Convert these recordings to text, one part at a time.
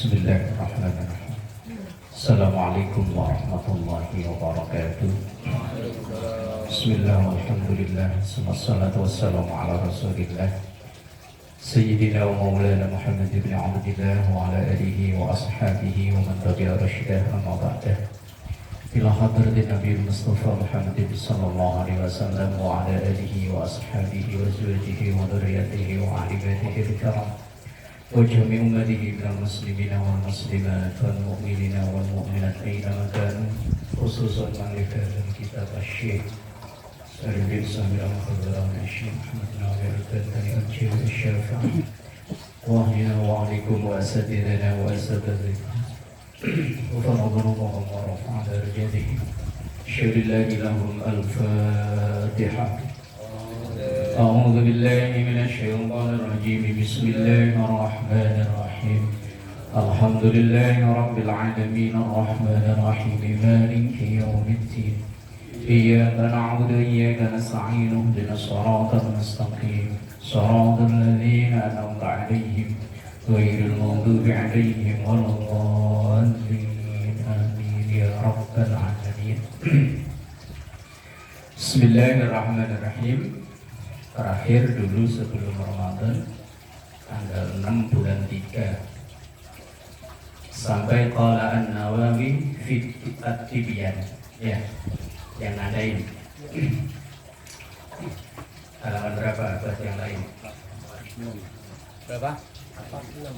Bismillahirrahmanirrahim. Assalamualaikum warahmatullahi wabarakatuh. Bismillah, alhamdulillah, wassalatu wassalamu ala rasulillah Sayyidina wa maulana Muhammad ibn Abdillah wa ala alihi wa ashabihi wa man tabi'a rasyidah amma ba'dah. Ila hadratin Nabi Mustafa Muhammad sallallahu alaihi wasallam wa ala alihi wa ashabihi wa azwajihi wa dhurriyyatihi wa ahli baitihi al-kiram wa jami' ummatihi minal muslimina wal muslimat wal mu'minina wal mu'minat aina kanu, khususan man li kitab asy-syekh Sayyidina Samir al-Khadran Syekh Muhammad Nawir al-Badani al-Jil al-Syafi'i wa ahlina wa alaikum wa asatidana wa asatidana وفرضهم ورفع درجته شر الله لهم الفاتحة. أعوذ بالله من الشيطان الرجيم. بسم الله الرحمن الرحيم. الحمد لله رب العالمين الرحمن الرحيم مالك يوم الدين إياك نعبد وإياك نستعين اهدنا الصراط المستقيم صراط الذين أنعمت عليهم غير المغضوب عليهم ولا الضالين آمين يا رب العالمين. Bismillahirrahmanirrahim. Terakhir dulu sebelum Ramadan, tanggal 6 bulan 3 sampai qala an-Nawawi fi at-Tibyan, ya, yang ada ini. Halaman berapa buat yang lain? Berapa? 46.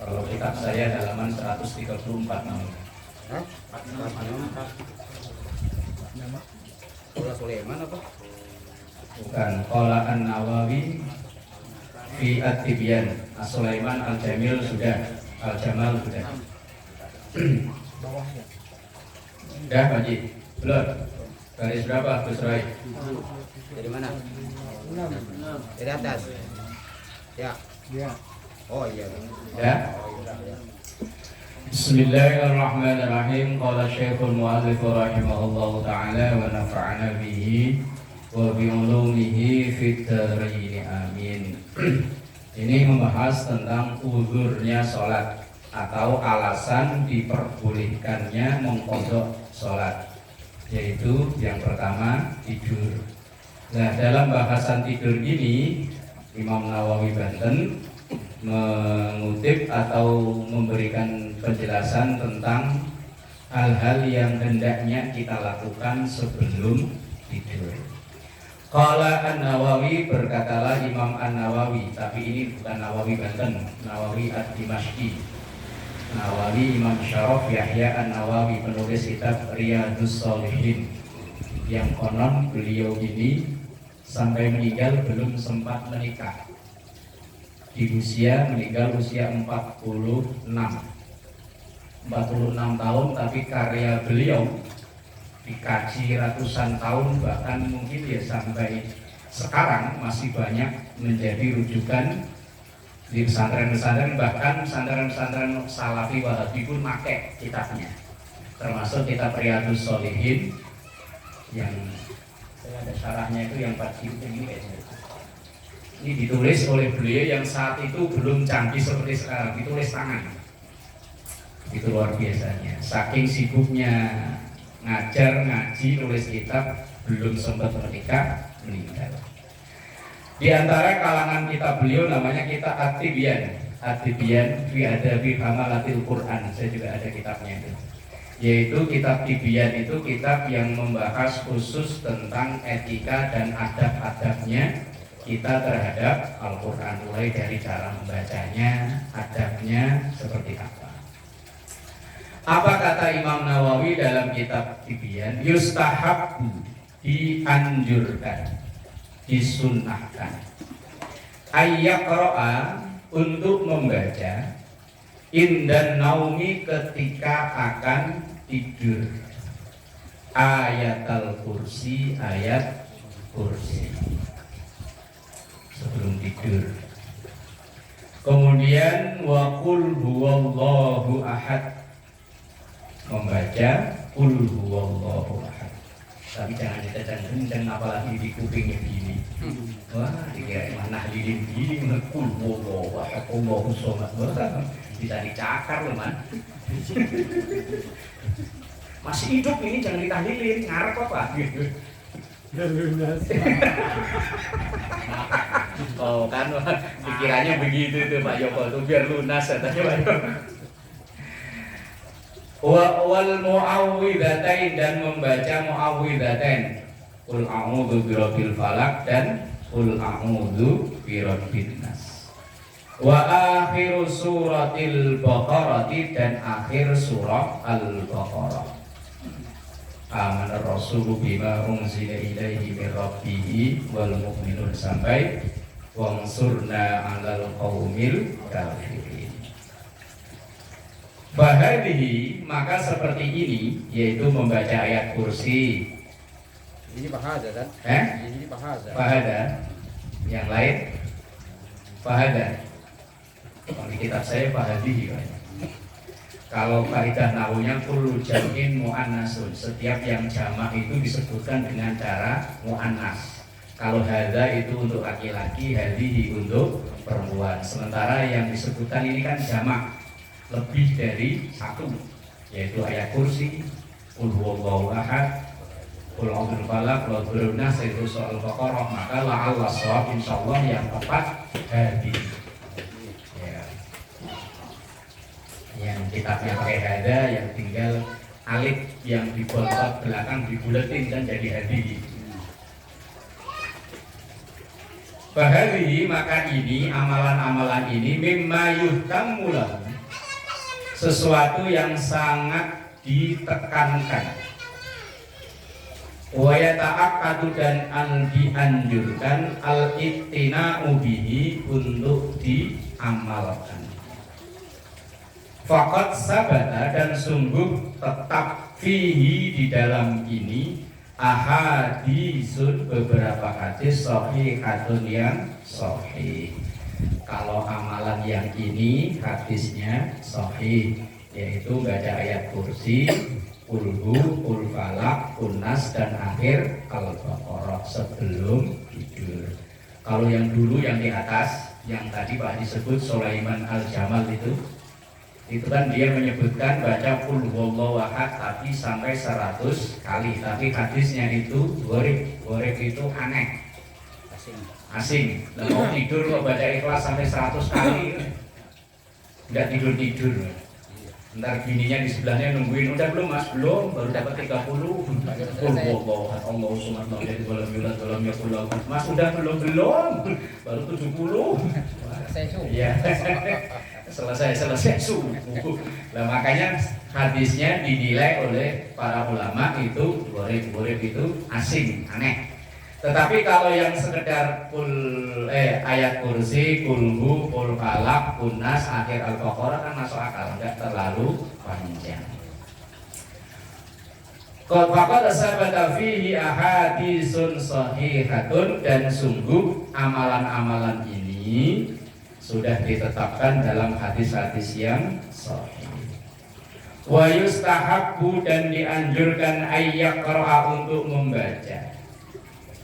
Kalau kitab saya halaman 134 namanya. Hah? 46. Qala Sulaiman apa? Bukan, Qala an-Nawawi fi at-Tibyan. Sulaiman al-Jamil sudah, al-Jamal sudah. Bawahnya. Sudah, Pak Haji? Belum. Garis berapa, Gus Rai? Dari mana? 6. Dari atas. Ya. Ya. Oh iya. Ya. Bismillahirrahmanirrahim. Qala Syekhul Mu'allif rahimahullahu taala wa nafa'ana bihi wa bi ulumihi fid dharain amin. Ini membahas tentang uzurnya salat atau alasan diperbolehkannya mengqadha salat, yaitu yang pertama tidur. Nah, dalam bahasan tidur ini Imam Nawawi Banten mengutip atau memberikan penjelasan tentang hal-hal yang hendaknya kita lakukan sebelum tidur. Qala an-Nawawi, berkatalah Imam An-Nawawi, tapi ini bukan Nawawi Banten, Nawawi ad-Dimashqi. Nawawi Imam Syaraf Yahya An-Nawawi, penulis kitab Riyadhus Shalihin, yang konon beliau ini sampai meninggal belum sempat menikah. Di usia meninggal usia 46 tahun, tapi karya beliau dikaji ratusan tahun, bahkan mungkin ya sampai sekarang masih banyak menjadi rujukan di pesantren-pesantren, bahkan pesantren-pesantren Salafi Wahabi pun pakai kitabnya, termasuk kitab Riyadhus Shalihin yang ada syarahnya itu yang 4 jilid ini kayaknya. Ini ditulis oleh beliau yang saat itu belum canggih seperti sekarang, ditulis tangan. Itu luar biasanya. Saking sibuknya ngajar, ngaji, nulis kitab, belum sempat menikah, meninggal. Di antara kalangan kitab beliau namanya kitab At-Tibyan. At-Tibyan fi adabi hamalatil Quran. Saya juga ada kitabnya itu. Yaitu kitab Tibyan itu kitab yang membahas khusus tentang etika dan adab-adabnya kita terhadap Al-Quran, mulai dari cara membacanya, adabnya seperti apa. Apa kata Imam Nawawi dalam kitab Tibyan? Yustahabbu, dianjurkan, disunnahkan, ayyaqra'a, untuk membaca, indan naumi, ketika akan tidur, ayatul kursi, ayat kursi sebelum tidur. Kemudian wa qul huwallahu ahad, membaca qul huwallahu ahad. Tapi jangan ditekan kenceng apalagi di kupingnya gini. Wah, dikira mana lilin gini ngekul wah aku mau somat banget. Bisa dicakar loh man. Masih hidup ini jangan ditahlilin, ngarep apa gitu. Lunas. Oh kan pikirannya begitu tuh Pak Joko tuh biar lunas katanya Pak Joko. Wal muawwidzatain dan membaca muawwidzatain. Qul a'udzu birabbil falaq dan qul a'udzu birabbin nas. Wa akhiru suratil baqarati dan akhir surah al-baqarah. Amana rasulu bima unzila ilaihi min rabbih wal mu'minun sampai wansurna 'alal qaumil kafirin. Bahadihi maka seperti ini yaitu membaca ayat kursi. Ini bahasa kan? Ini bahasa. Bahada. Yang lain bahada. Kalau di kitab saya bahadihi. Kalau kaidah nahunya kullu jam'in mu'annasun. Setiap yang jamak itu disebutkan dengan cara mu'annas. Kalau hadza itu untuk laki-laki, hadihi untuk perempuan. Sementara yang disebutkan ini kan jamak, lebih dari satu, yaitu ayat kursi, qul huwallahu ahad, qul a'udzu birabbil falaq, qul a'udzu birabbin nas, itu soal Baqarah. Maka la'alla shawab insyaallah yang tepat hadihi. Yang kitabnya pakai hada, yang tinggal alif yang dibolot belakang dibuletin kan jadi hadi. Bahari maka ini amalan-amalan ini mimma yuhtammu lahu, sesuatu yang sangat ditekankan. Wa yata'aqqadu dan dianjurkan al-ittina'u bihi untuk diamalkan. Fakat sabata dan sungguh tetap fihi di dalam ini ahadisun beberapa hadis sahihun yang sahih. Kalau amalan yang ini hadisnya sahih, yaitu baca ayat kursi, kulhu, kul falak, kunas dan akhir al-baqarah sebelum tidur. Kalau yang dulu yang di atas, yang tadi Pak disebut Sulaiman al-Jamal itu kan dia menyebutkan baca qul huwallahu ahad tapi sampai 100 kali, tapi hadisnya itu gorek itu aneh, asing. Nah, mau tidur kok baca ikhlas sampai 100 kali, nggak tidur. Ntar bininya di sebelahnya nungguin, udah belum mas? Belum, baru dapat 30. Qul huwallahu ahad Allahu samad lam yalid walam yulad walam yakul lahu kufuwan ahad. Mas udah belum, baru 70. Iya. selesai subuh. Nah makanya hadisnya dinilai oleh para ulama itu gorek itu asing, aneh. Tetapi kalau yang sekedar ayat kursi, kulhu, kul falak, kunas, akhir al-baqarah kan masuk akal, enggak terlalu panjang. Qad faqad sabata fihi ahadisun sahihatun dan sungguh amalan-amalan ini sudah ditetapkan dalam hadis-hadis yang sahih. Wa yustahabbu dan dianjurkan ayyaqra'a untuk membaca.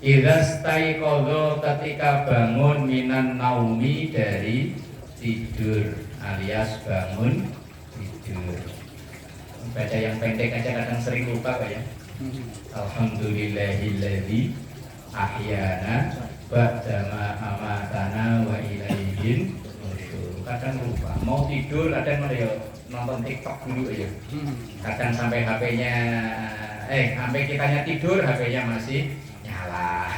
Idza staiqadha ketika bangun minan naumi dari tidur alias bangun tidur. Baca yang pendek aja kadang sering lupa Pak ya. Alhamdulillahilladzi ahyana ba'dama amatana wa ilaihin nusyur. Kadang lupa, mau tidur kadang ya nonton TikTok dulu ya. Kadang sampai HP-nya sampai kitanya tidur HP-nya masih nyala.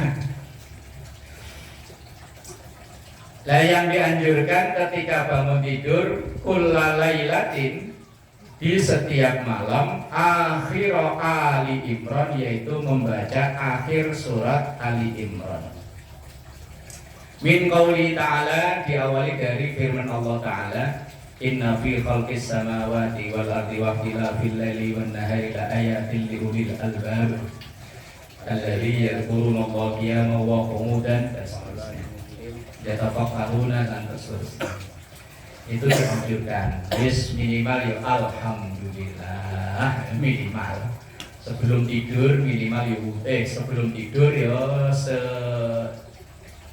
Lah yang dianjurkan ketika bangun tidur kullalailatin di setiap malam akhir Ali Imran, yaitu membaca akhir surat Ali Imran. Min qauli ta'ala, diawali dari firman Allah Ta'ala, inna fi khalqis samawati wal ardi wa ikhtilafil laili wan nahari la ayatin li ulil albab alladzi yadhkuruna Allaha qiyaman wa qu'udan yatafakkaruna dan seterusnya. Itu dianjurkan. Minimal ya alhamdulillah, minimal. Sebelum tidur minimal sebelum tidur ya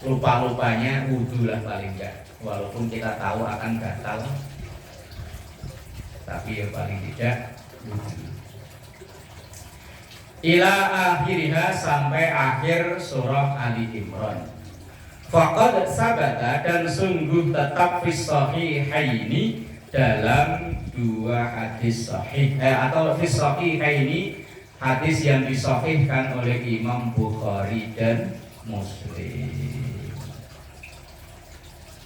lupa-lupanya wudu lah paling enggak. Walaupun kita tahu akan gatal, tapi ya paling tidak wudu. Ila akhiriha, sampai akhir surah Ali Imran. Faqad sabata, dan sungguh tetap fi sahihaini, dalam dua hadis sahih atau fi sahihaini, hadis yang disahihkan oleh Imam Bukhari dan Muslim.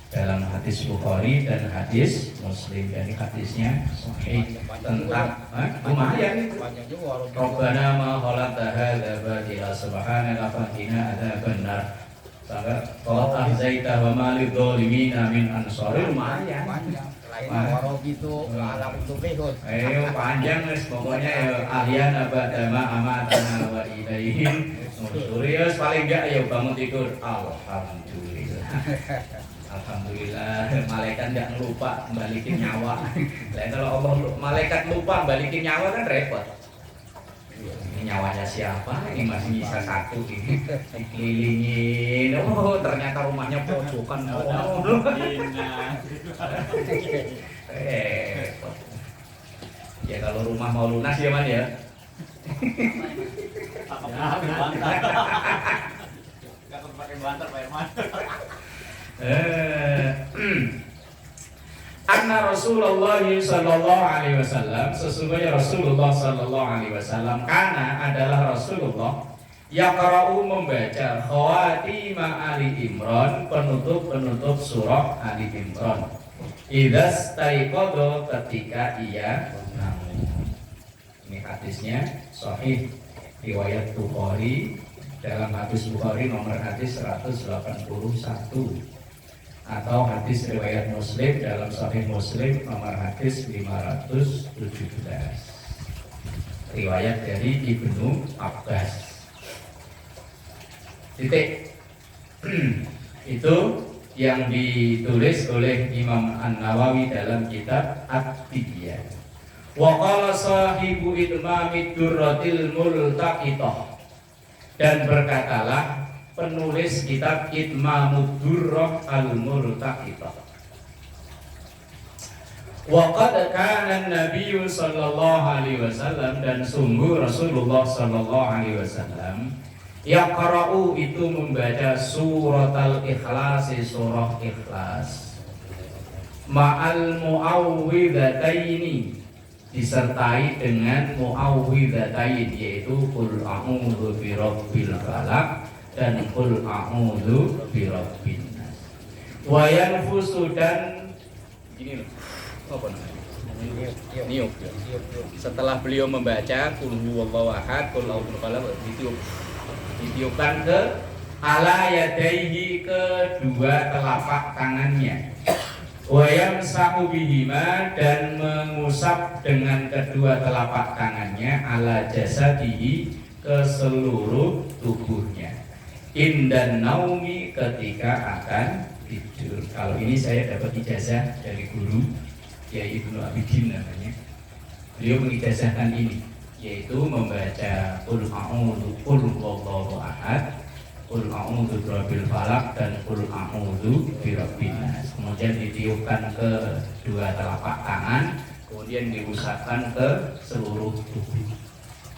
Dalam hadis Bukhari dan hadis Muslim, dari hadisnya sahih tentang lumayan. Rabbana ma khalaqta hadza batila subhanaka faqina adzabannar. Sampai qad ahzaita wa ma lidzalimin min ansar. Lumayan. Waro gitu, alam itu behon. Ayo panjang wis, pokoknya ya ahlian abadama amatana wa ilaihim nusurius. Paling enggak ya bangun tidur alhamdulillah. Alhamdulillah, malaikat enggak lupa balikin nyawa. Lain kalau Allah malaikat lupa balikin nyawa kan repot. Ini nyawanya siapa? Ini masih bisa satu ini. Dikelilingin. Oh, ternyata rumahnya pojokan. Ya kalau rumah mau lunas ya Man ya. Enggak pakai banter Pak Herman. Anna Rasulullah sallallahu alaihi wasallam, sesungguhnya Rasulullah sallallahu alaihi wasallam karena adalah Rasulullah yaqra'u, membaca khawatima Ali Imran, penutup surah Ali Imran. Idza staiqadha, ketika ia bangun. Ini hadisnya sahih riwayat Bukhari, dalam hadis Bukhari nomor hadis 181, atau hadis riwayat Muslim dalam Sahih Muslim nomor hadis 517, riwayat dari Ibnu Abbas. Titik. Itu yang ditulis oleh Imam An-Nawawi dalam kitab At-Tibyaan. Wa qala sahibu itmamid durratil multaqithah, dan berkatalah penulis kitab Itmamud Durrah al-Multaqithah, wa qad kana an-nabiy sallallahu alaihi wasallam, dan sungguh Rasulullah sallallahu alaihi wasallam yaqra'u, itu membaca surat al-Ikhlas, surah Ikhlas, ma'al mu'awwidhataini, disertai dengan mu'awwidhatain, yaitu qul a'udzu birabbil falaq dan qul a'udzu birabbin nas. Wa yanfusu, dan gini loh, apa namanya? Niup. Setelah beliau membaca qul huwallahu ahad, qul a'udzu birabbil falaq, ditiupkan ke ala yadaihi, kedua telapak tangannya. Wa yamsahu bihima, dan mengusap dengan kedua telapak tangannya ala jasadihi, ke seluruh tubuhnya. Indan naumi, ketika akan tidur. Kalau ini saya dapat ijazah dari guru, ya Ibnu Abidin namanya. Beliau mengijazahkan ini, yaitu membaca qul a'udzu, qul huwallahu ahad, qul a'udzu birabbil falaq, dan qul a'udzu birabbin nas. Kemudian ditiupkan ke dua telapak tangan, kemudian diusapkan ke seluruh tubuh.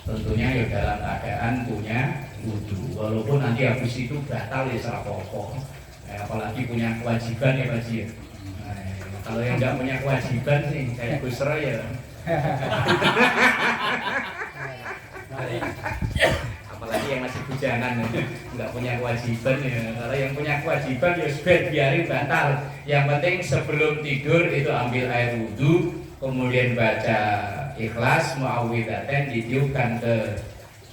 Tentunya ya dalam keadaan punya wudu. Walaupun nanti habis itu batal ya salah pokok. Apalagi punya kewajiban ya Pak Ji. Kalau yang nggak punya kewajiban sih kayak Gus Roy ya. Apalagi yang masih bujangan nggak punya kewajiban ya. Kalau yang punya kewajiban ya sudah biarin batal. Yang penting sebelum tidur itu ambil air wudu, kemudian baca Ikhlas, mu'awwidhatain, ditiupkan ke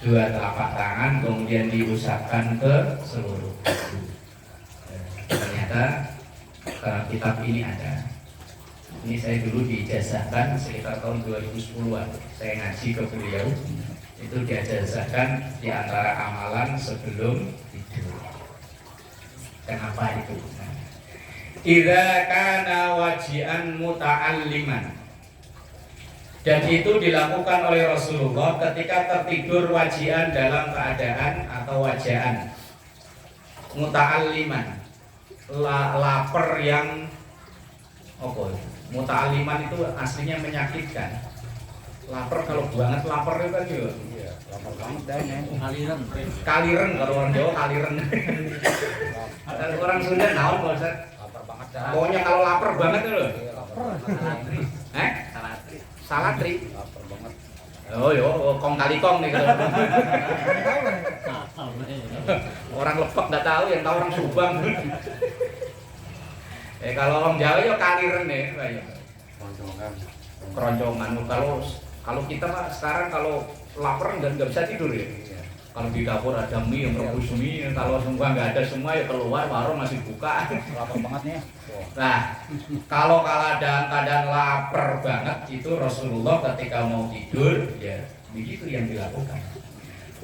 dua telapak tangan, kemudian diusapkan ke seluruh tubuh. Ternyata dalam kitab ini ada. Ini saya dulu diijazahkan sekitar tahun 2010-an. Saya ngaji ke beliau, itu diijazahkan di antara amalan sebelum tidur. Kenapa itu? Idza kana waji'an muta'alliman, Dan itu dilakukan oleh Rasulullah ketika tertidur wajian dalam keadaan atau wajaan muta'alliman, lapar yang muta'alliman itu aslinya menyakitkan. Lapar kalau banget lapar itu kan juga. Iya, lapar banget dah nih. Kaliren. Kalau orang Jawa kaliren. Orang Sunda naon Pak Ustaz? Lapar banget dah. Pokoknya kalau lapar banget itu loh. Iya, lapar banget. Salatri. Salatri. Lapar banget. Oh yo, kong kali kong nih kalau. Orang Lebak nggak tahu, yang tahu orang Subang. Kalau orang Jawa ya kaliren nih, keroncongan. Kalau kita Pak sekarang kalau lapar nggak bisa tidur ya. Kalau di dapur ada mie yang rebus mie, kalau semua nggak ada semua ya keluar, warung masih buka. Lapar banget nih. Nah, kalau keadaan lapar banget itu Rasulullah ketika mau tidur ya begitu yang dilakukan.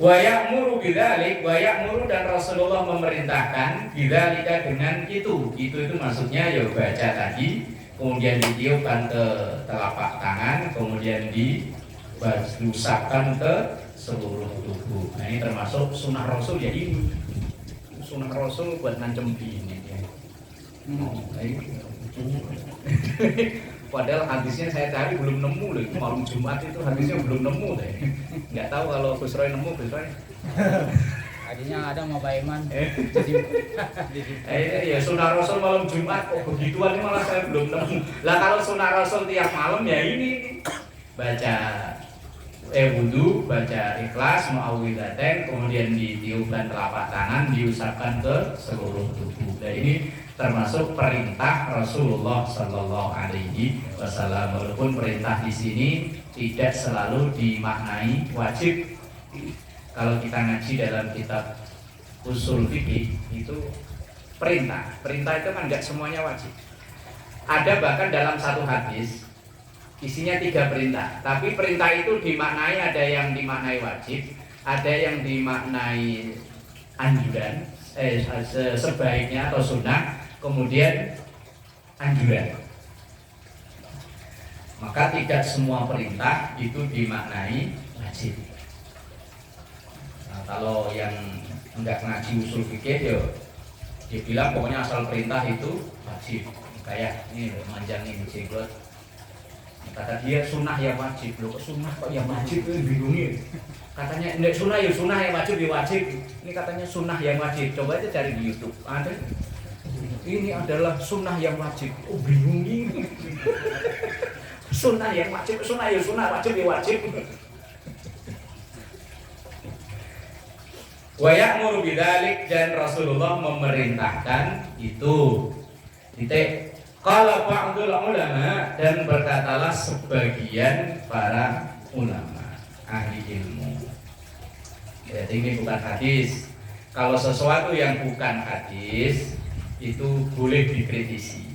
Wa ya'muru bidzalik, wa ya'muru dan Rasulullah memerintahkan bidzalika dengan itu. Itu maksudnya ya baca tadi, kemudian ditiupkan ke telapak tangan, kemudian diusapkan ke seluruh tubuh. Nah, ini termasuk sunnah Rasul ya ini. Sunnah Rasul buat ngancem ini ya. Padahal hadisnya saya cari belum nemu loh, itu malam Jumat itu hadisnya belum nemu deh. Nggak tahu kalau Gus Roy nemu, Gus Roy. Tadinya ada mau Pak Iman. Ya sunnah Rasul malam Jumat kok begituan ini malah saya belum nemu. Lah kalau sunnah Rasul tiap malam ya ini baca wudu, baca ikhlas, muawwidzatain, kemudian ditiupkan telapak tangan, diusapkan ke seluruh tubuh. Nah ini termasuk perintah Rasulullah Sallallahu Alaihi Wasallam. Walaupun perintah di sini tidak selalu dimaknai wajib. Kalau kita ngaji dalam kitab usul fikih itu perintah itu kan nggak semuanya wajib. Ada bahkan dalam satu hadis isinya 3 perintah, tapi perintah itu dimaknai, ada yang dimaknai wajib, ada yang dimaknai anjuran, sebaiknya atau sunnah, kemudian anjuran. Maka tidak semua perintah itu dimaknai wajib. Nah, kalau yang enggak ngaji usul fikih dia bilang pokoknya asal perintah itu wajib. Kayak ini manjang ini jenggot. Kata dia sunnah yang wajib. Loh kok sunnah kok yang wajib, bingungnya. Katanya enggak sunnah ya sunnah, yang wajib ya wajib. Ini katanya sunnah yang wajib. Coba aja cari di YouTube. Ada. Ini adalah sunnah yang wajib. Oh bingung ini. Sunnah yang wajib, sunnah ya sunnah, wajib ya wajib. Wa ya'muru bidzalik, dan Rasulullah memerintahkan itu. Titik. Qala ba'dul ulama, dan berkatalah sebagian para ulama ahli ilmu. Jadi ini bukan hadis. Kalau sesuatu yang bukan hadis itu boleh dikritisi.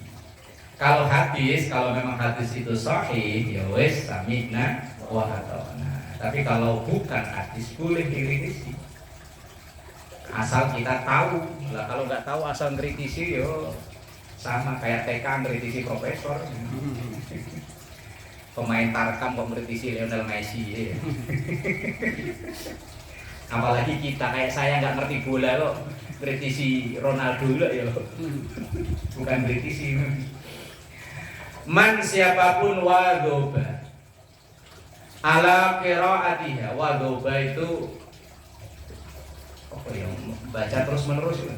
Kalau hadis, kalau memang hadis itu sahih, ya wes sami'na wa ata'na. Tapi kalau bukan hadis boleh dikritisi. Asal kita tahu. Lah kalau nggak tahu asal ngkritisi yo sama kayak TK ngkritisi profesor. Pemain Tarkam kok ngkritisi Lionel Messi ya. Apalagi kita kayak saya nggak ngerti bola kok ngkritisi Ronaldo lah ya. Bukan ngkritisi. Man siapapun wadhoba ala qiraatiha, wadhoba itu apa ya, baca terus menerus itu.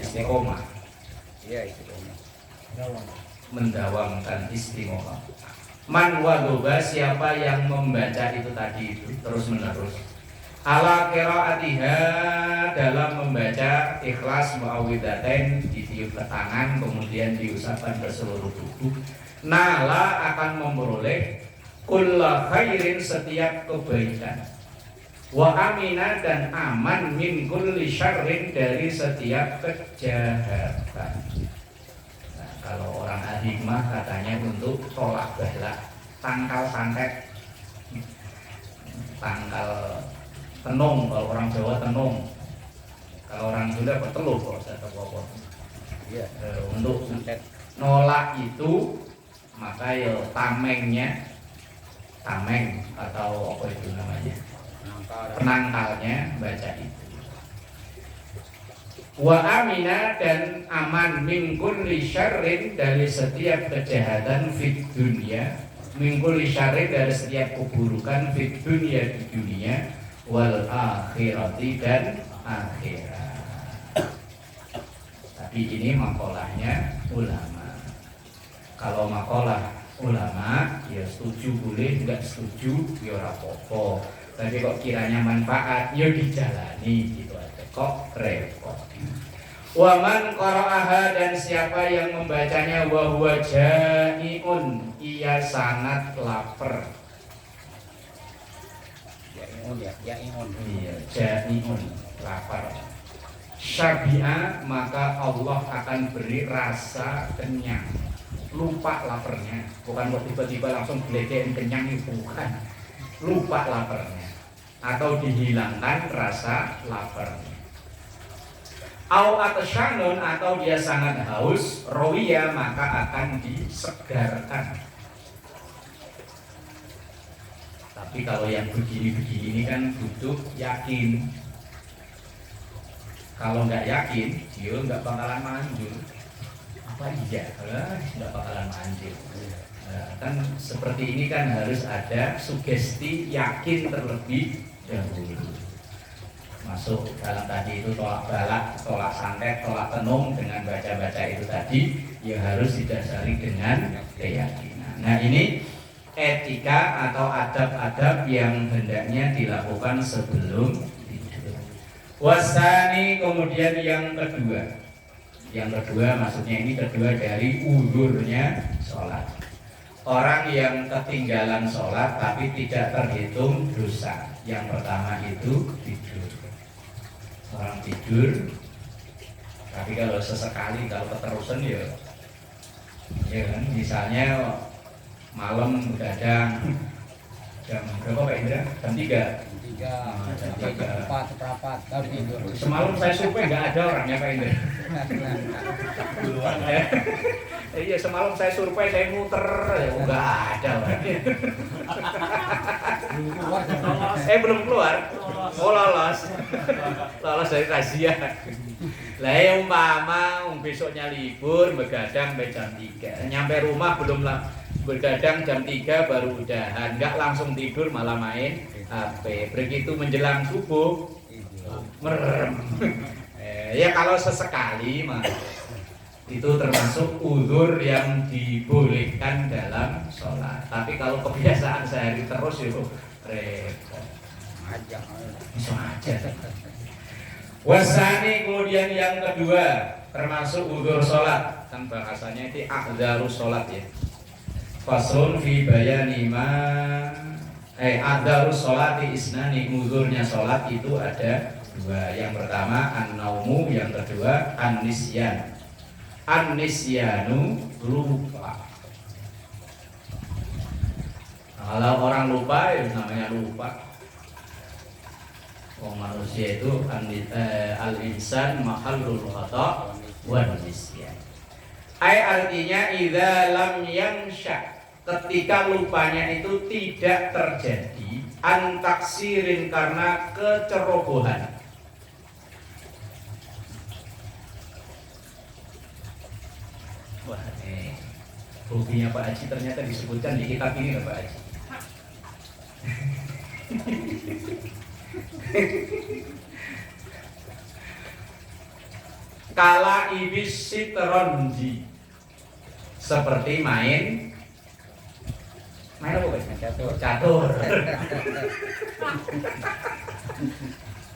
Istiqomah. Iya, istiqomah. Mendawamkan istiqomah. Man wadhoba, siapa yang membaca itu tadi itu terus menerus. Ala qiraatiha, dalam membaca ikhlas muawwidzatain, ditiup ke tangan kemudian diusapkan ke seluruh tubuh. Nala akan memperoleh kulla khairin, setiap kebaikan. Wa amina, dan aman min kulli syarrin, dari setiap kejahatan. Nah, kalau orang hikmah katanya untuk tolak bala, tangkal santet, tangkal tenung, kalau orang Jawa tenung, kalau orang Sunda berteluh kalau saya tahu apa. Iya. Untuk nolak itu maka ya tameng atau apa itu namanya, penangkalnya baca itu. Wa amina, dan aman min kulli syarrin, dari setiap kejahatan fid dunya, min kulli syarrin, dari setiap keburukan fid dunya, di dunia, wal akhirati, dan akhirat. Tapi ini makolahnya ulama. Kalau makolah ulama ya setuju boleh, tidak setuju ya ora apa-apa. Tapi kok kiranya manfaat ya dijalani gitu aja, kok repot. Waman qara'aha, dan siapa yang membacanya wa huwa jai'un, ia sangat lapar. Iya, jai'un, lapar. Syabi'a, maka Allah akan beri rasa kenyang. Lupa laparnya, bukan kok tiba-tiba langsung gelegein kenyang, itu bukan. Lupa laparnya, atau dihilangkan rasa laparnya. Au atasyanun, atau dia sangat haus, rawiya, maka akan disegarkan. Tapi kalau yang begini-begini ini kan butuh yakin. Kalau nggak yakin, dia nggak bakalan manjur. Apa iya? Nggak bakalan manjur. Nah, kan seperti ini kan harus ada sugesti yakin terlebih dahulu. Masuk dalam tadi itu tolak balak, tolak santet, tolak tenung, dengan baca-baca itu tadi ya harus didasari dengan keyakinan. Nah, ini etika atau adab-adab yang hendaknya dilakukan sebelum tidur. Wasani, kemudian yang kedua. Yang kedua maksudnya ini kedua dari uzurnya sholat. Orang yang ketinggalan sholat tapi tidak terhitung dosa. Yang pertama itu tidur. Orang tidur, tapi kalau sesekali, kalau keterusan ya kan, misalnya malam begadang jam berapa Pak Indra? Jam 3. Jam 4 seperempat baru tidur. Semalam saya survei nggak ada orangnya Pak Indra. Iya, semalam saya survei, saya muter, nggak ada orangnya. Belum keluar. Oh, lolos dari razia. Lah ya umpama besoknya libur, begadang sampai jam 3. Nyampe rumah belum lah, begadang jam 3 baru udahan, nggak langsung tidur malah main HP. Begitu menjelang subuh merem. Ya kalau sesekali mah itu termasuk uzur yang dibolehkan dalam sholat. Tapi kalau kebiasaan sehari terus itu repot. Bisa aja. Wasani, kemudian yang kedua termasuk uzur sholat, kan bahasanya itu a'dzarus sholat ya. Faslun fi bayani ma a'dzarus sholati isnani, uzurnya sholat itu ada dua. Yang pertama an-naumu, yang kedua an-nisyan. An-nisyanu, lupa. Kalau orang lupa ya namanya lupa. Manusia itu al-insan mahallul khata' wa nisyan. Artinya idza lam yansha, ketika lupanya itu tidak terjadi an taksirin, karena kecerobohan. Wah, hobinya Pak Haji ternyata disebutkan di kitab ini Pak Haji. Kala ibis sitronji, seperti main apa Pak? Catur.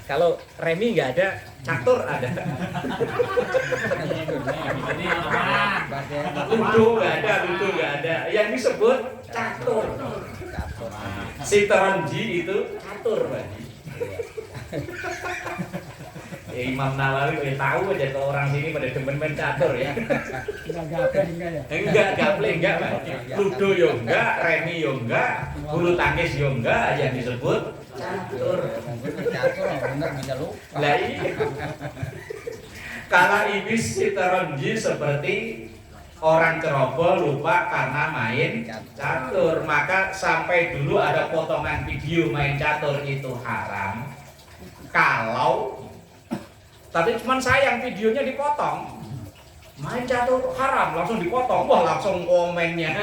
Kalau remi nggak ada, catur ada. Ludo nggak ada. Yang disebut catur. Sitronji itu catur Pak. Ya, Imam Nawawi tahu aja kalau orang sini pada demen main catur ya. Enggak gaple enggak Pak. Ludo yo enggak, remi yo enggak, bulu tangkis yo enggak, yang disebut catur. Catur bener bisa lupa. Lah iya. Kala ibis sitaronji, seperti Orang ceroboh lupa karena main catur. Maka sampai dulu ada potongan video main catur itu haram. Kalau tapi cuman sayang videonya dipotong. Main catur haram langsung dipotong. Wah, langsung komennya.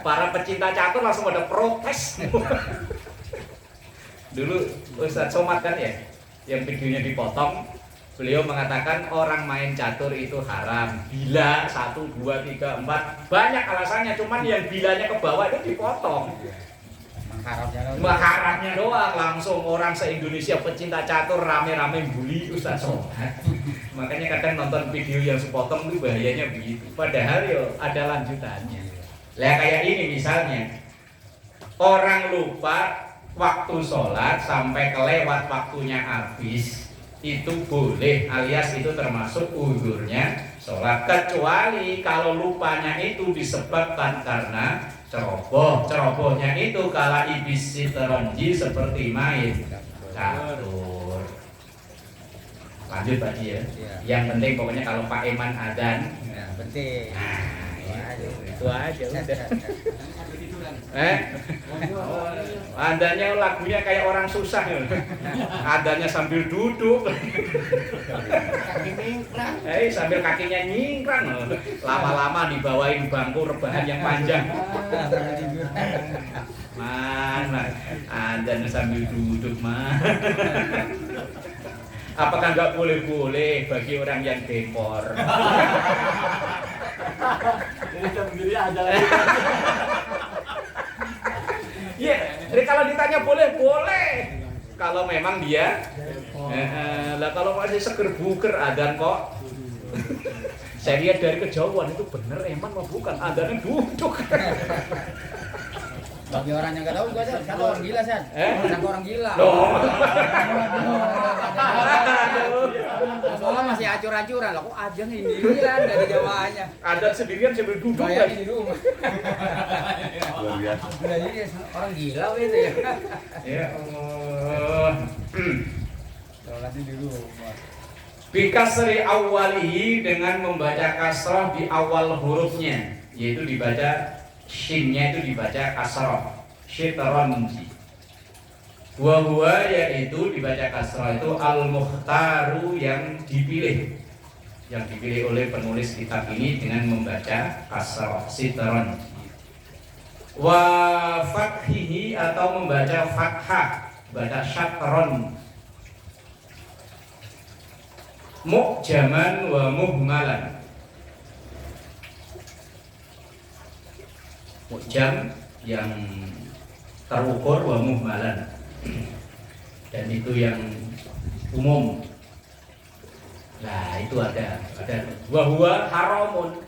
Para pecinta catur langsung pada protes. Dulu Ustadz Somad kan ya, yang videonya dipotong. Beliau mengatakan orang main catur itu haram bila 1, 2, 3, 4 banyak alasannya, cuman yang bilanya ke bawah itu dipotong. Haramnya doang langsung orang se-Indonesia pecinta catur rame-rame bully Ustaz Somad. Makanya kadang nonton video yang sepotong itu bahayanya begitu. Padahal yo ada lanjutannya. Lah kayak ini misalnya orang lupa waktu sholat sampai kelewat waktunya habis, itu boleh alias itu termasuk uzurnya sholat, kecuali kalau lupanya itu disebabkan karena cerobohnya itu kala ibis siteronji seperti main catur. Lanjut Pak Ji ya. Yang penting pokoknya kalau Pak Eman adzan ya, penting. Itu aja udah. Adanya lagunya kayak orang susah ya. Adanya sambil duduk. Sambil kakinya nyingkrang. Lama-lama dibawain bangku rebahan yang panjang. Mana adanya sambil duduk mah. Apakah nggak boleh bagi orang yang depor? Ini sendiri ada. Iya, jadi kalau ditanya boleh. Kalau memang dia, lah kalau masih seger buger adan kok. Saya lihat dari kejauhan itu bener Eman mau bukan adannya duduk. Bagi orang yang nggak tahu juga San, satu orang gila San. Satu orang gila. Soalnya masih acur-acuran lah, kok aja sendirian dari jawabannya. Adan sendirian sambil duduk. Bayangin di rumah. Luar biasa. Jadi orang gila itu ya. Ya Allah. Sholatnya di rumah. Bikasri awalihi dengan membaca kasrah di awal hurufnya, yaitu dibaca shinnya itu dibaca kasrah, syitronji. Wa huwa yaitu dibaca kasrah itu al-mukhtaru yang dipilih oleh penulis kitab ini dengan membaca kasrah syitronji. Wa fathihi atau membaca fathah, baca syatron. Mu'jaman wa muhmalan. Mu'jam yang terukur wa muhmalan, dan itu yang umum. Nah itu ada wa huwa haramun,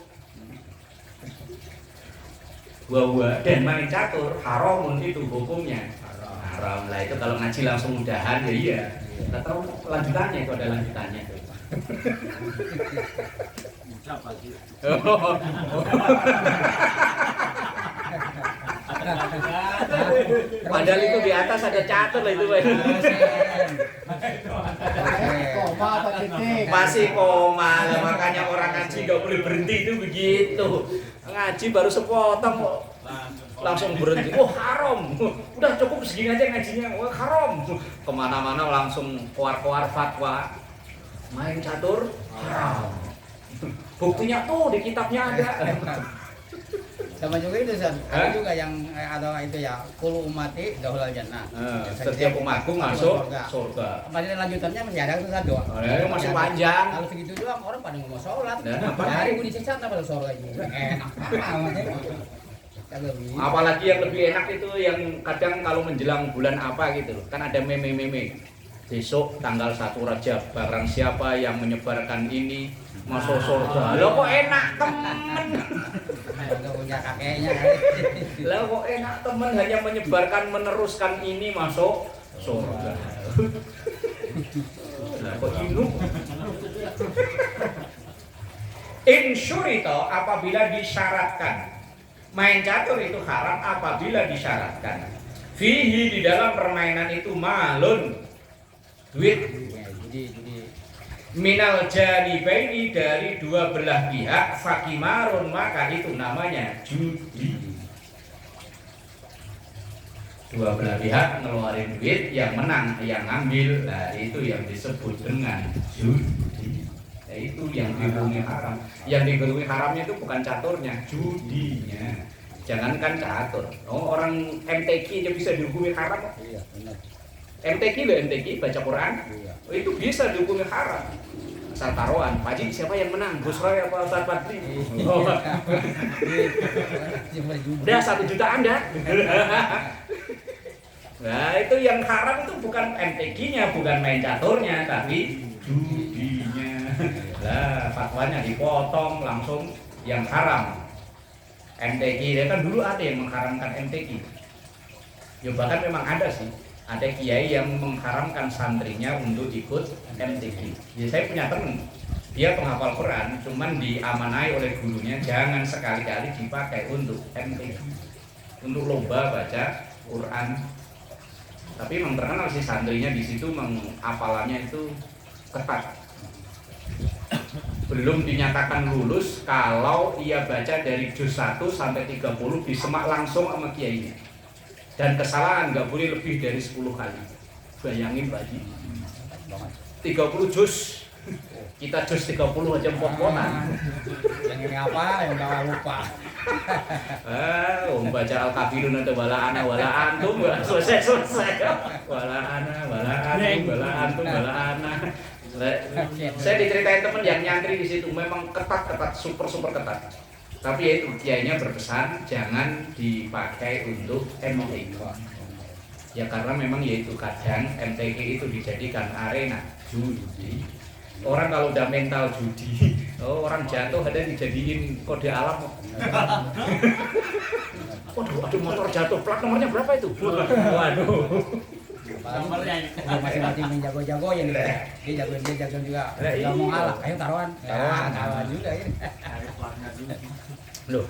wa huwa dan main catur haramun itu hukumnya haram. Lah itu kalau ngaji langsung udahan ya iya. Kita tahu lanjutannya, itu ada lanjutannya. Padahal itu di atas ada catur lah itu. Koma apa titik? Masih koma, makanya orang ngaji gak boleh berhenti itu begitu. Ngaji baru sepotong kok langsung berhenti. Oh haram, udah cukup segini aja ngajinya. Oh haram, kemana-mana langsung keluar fatwa main catur haram. Buktinya tuh di kitabnya ada. Sama juga itu San, ada juga yang atau itu ya kulu umati dahulal jannah. Setiap umatku masuk surga. Masih lanjutannya masih ada itu satu. Masih panjang. Kalau segitu doang orang pada mau sholat. Apa? Hari ini disiksa pada sholat lagi. Enak amat. Apalagi yang lebih enak itu yang kadang kalau menjelang bulan apa gitu loh. Kan ada meme-meme. Besok tanggal 1 Rajab, barang siapa yang menyebarkan ini masuk surga. Loh kok enak temen. Punya kakeknya. Lah kok enak temen hanya menyebarkan meneruskan ini masuk surga. Lah kok inu? Insyurito apabila disyaratkan. Main catur itu haram apabila disyaratkan. Fihi di dalam permainan itu malun, duit. Jadi minal janibaini dari dua belah pihak fakimarun maka itu namanya judi. Dua belah pihak ngeluarin duit, yang menang yang ngambil, nah itu yang disebut dengan judi. Nah, itu yang dihukumi haram. Yang dihukumi haramnya itu bukan caturnya, judinya. Jangankan catur. Oh, orang MTQ aja bisa dihukumi haram. Iya, benar. MTQ loh, MTQ baca Quran. Iya. Oh, itu bisa dihukumi haram. Asal taruhan, Pak Haji siapa yang menang? Gus Roy apa Ustaz Fadli? Oh. Udah 1 juta Anda. Nah, itu yang haram itu bukan MTQ-nya, bukan main caturnya, tapi judinya. Lah, fatwanya dipotong langsung yang haram. MTQ, ya kan dulu ada yang mengharamkan MTQ. Ya bahkan memang ada sih. Ada kiai yang mengharamkan santrinya untuk ikut MTQ. Ya, saya punya teman, dia penghafal Quran, cuman diamanai oleh gurunya jangan sekali-kali dipakai untuk MTQ, untuk lomba baca Quran. Tapi memang terkenal sih santrinya di situ menghafalannya itu ketat. Belum dinyatakan lulus kalau ia baca dari juz 1 sampai 30 disemak langsung sama kiainya. Dan kesalahan nggak boleh lebih dari 10 kali. Bayangin Pak Haji, 30 juz, kita juz 30 aja pot-potan. Yang ini apa? Yang bawa lupa. Baca Al-Kafirun atau wala antum selesai. Wala antum. Saya diceritain teman yang nyantri di situ memang ketat, super ketat. Tapi ya itu kiainya berpesan jangan dipakai untuk MTQ. Ya karena memang ya itu kadang MTQ itu dijadikan arena judi. Orang kalau udah mental judi, orang jatuh ada dijadiin kode alam. Waduh, ada motor jatuh, plat nomornya berapa itu? Waduh. Nomornya masing-masing yang jago-jago ya nih. Dia jago juga. Enggak mau ngalah, ayo taruhan. Taruhan juga ya. Loh,